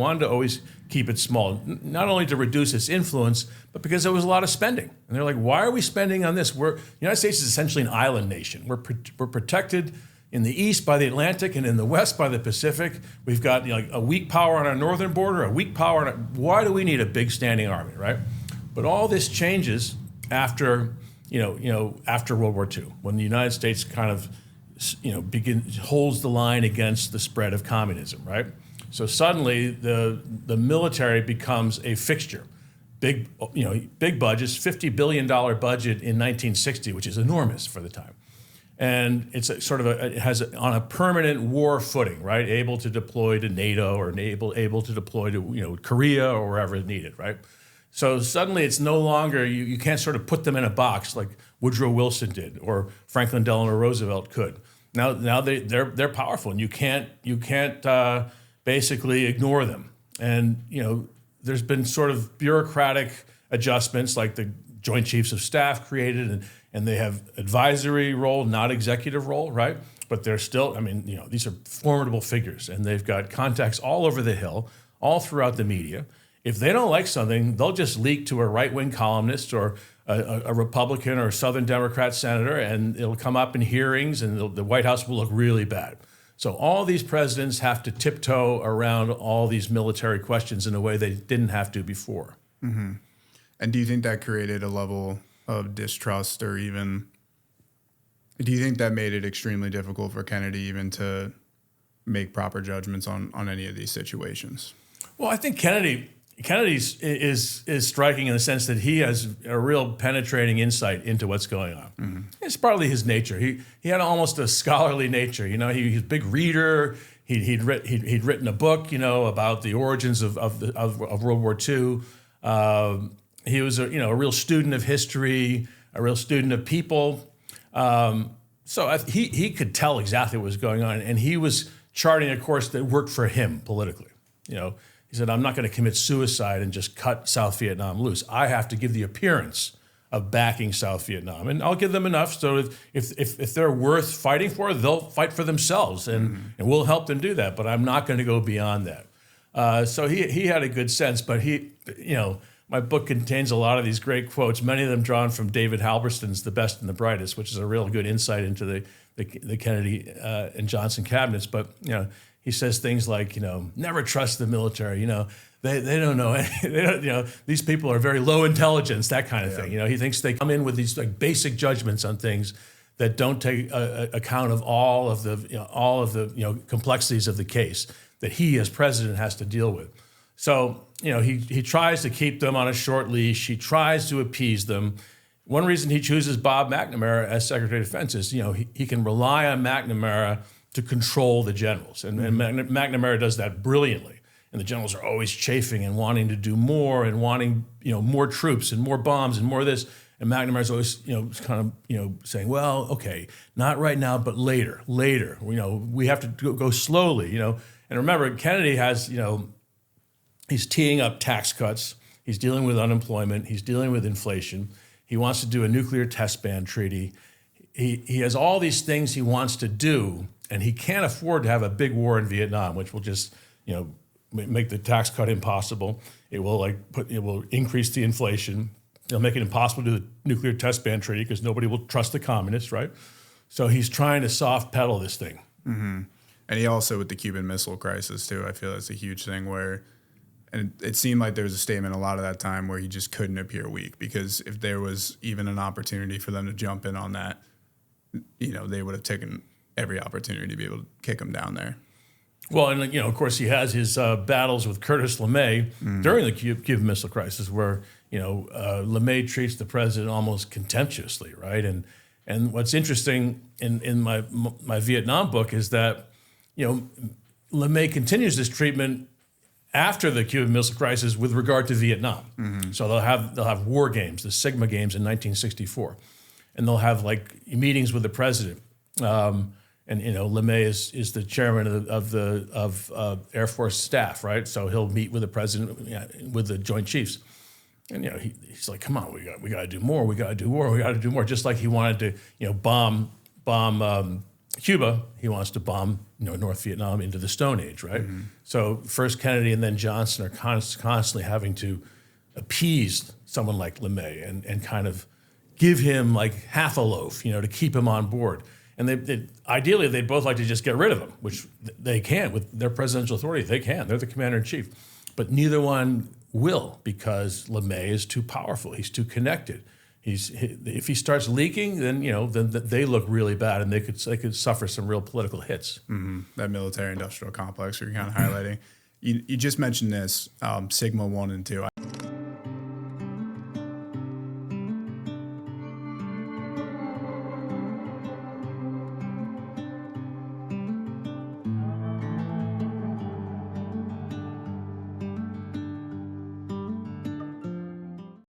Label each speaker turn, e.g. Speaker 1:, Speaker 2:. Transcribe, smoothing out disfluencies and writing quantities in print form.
Speaker 1: wanted to always keep it small, not only to reduce its influence, but because there was a lot of spending. And they're like, why are we spending on this? The United States is essentially an island nation. We're protected in the east by the Atlantic and in the west by the Pacific. We've got a weak power on our northern border, a weak power why do we need a big standing army, right? But all this changes after after World War II, when the United States kind of holds the line against the spread of communism, right? So suddenly the military becomes a fixture. Big budgets, $50 billion budget in 1960, which is enormous for the time. And it's it has on a permanent war footing, right? Able to deploy to NATO or able to deploy to Korea or wherever needed, right? So suddenly it's no longer, you can't sort of put them in a box like Woodrow Wilson did or Franklin Delano Roosevelt could. Now they're powerful, and you can't basically ignore them. And there's been sort of bureaucratic adjustments like the Joint Chiefs of Staff created, and they have advisory role, not executive role, right? But they're still, these are formidable figures, and they've got contacts all over the Hill, all throughout the media. If they don't like something, they'll just leak to a right-wing columnist or a Republican or Southern Democrat senator, and it'll come up in hearings, and the White House will look really bad. So all these presidents have to tiptoe around all these military questions in a way they didn't have to before.
Speaker 2: Mm-hmm. And do you think that created a level of distrust, or even do you think that made it extremely difficult for Kennedy even to make proper judgments on any of these situations?
Speaker 1: Well, I think Kennedy is striking in the sense that he has a real penetrating insight into what's going on. Mm-hmm. It's partly his nature. He had almost a scholarly nature. He's a big reader. He'd written a book, about the origins of World War II. He was a real student of history, a real student of people. So he could tell exactly what was going on, and he was charting a course that worked for him politically. He said, I'm not going to commit suicide and just cut South Vietnam loose. I have to give the appearance of backing South Vietnam. And I'll give them enough so if they're worth fighting for, they'll fight for themselves, and we'll help them do that. But I'm not going to go beyond that. So he had a good sense, but my book contains a lot of these great quotes, many of them drawn from David Halberstam's The Best and the Brightest, which is a real good insight into the Kennedy and Johnson cabinets. But, he says things like, never trust the military. They don't know. They don't, these people are very low intelligence, that kind of thing. He thinks they come in with these basic judgments on things that don't take account of all of the complexities of the case that he as president has to deal with. So he tries to keep them on a short leash. He tries to appease them. One reason he chooses Bob McNamara as Secretary of Defense is he can rely on McNamara to control the generals. And McNamara does that brilliantly. And the generals are always chafing and wanting to do more and wanting, more troops and more bombs and more of this. And McNamara's always, saying, well, okay, not right now, but later. We have to go slowly, And remember, Kennedy has, he's teeing up tax cuts. He's dealing with unemployment. He's dealing with inflation. He wants to do a nuclear test ban treaty. He has all these things he wants to do, and he can't afford to have a big war in Vietnam, which will just, make the tax cut impossible. It will increase the inflation. It'll make it impossible to do the nuclear test ban treaty because nobody will trust the communists, right? So he's trying to soft pedal this thing.
Speaker 2: Mm-hmm. And he also, with the Cuban Missile Crisis too, I feel that's a huge thing where, and it seemed like there was a statement a lot of that time where he just couldn't appear weak, because if there was even an opportunity for them to jump in on that, they would have taken every opportunity to be able to kick him down there.
Speaker 1: Well, and of course, he has his battles with Curtis LeMay during the Cuban Missile Crisis, where LeMay treats the president almost contemptuously, right? And what's interesting in my Vietnam book is that LeMay continues this treatment after the Cuban Missile Crisis with regard to Vietnam. Mm-hmm. So they'll have war games, the Sigma Games in 1964, and they'll have meetings with the president. And LeMay is the chairman of the Air Force staff, right? So he'll meet with the president, with the Joint Chiefs, and he's like, "Come on, we got to do more. We got to do more. We got to do more." Just like he wanted to, bomb Cuba, he wants to bomb North Vietnam into the Stone Age, right? So first Kennedy and then Johnson are constantly having to appease someone like LeMay and kind of give him like half a loaf, to keep him on board. And ideally, they'd both like to just get rid of him, which they can with their presidential authority. They can. They're the commander in chief. But neither one will, because LeMay is too powerful. He's too connected. If he starts leaking, then then they look really bad, and they could suffer some real political hits.
Speaker 2: That military-industrial complex you're kind of highlighting. You just mentioned this, Sigma 1 and 2.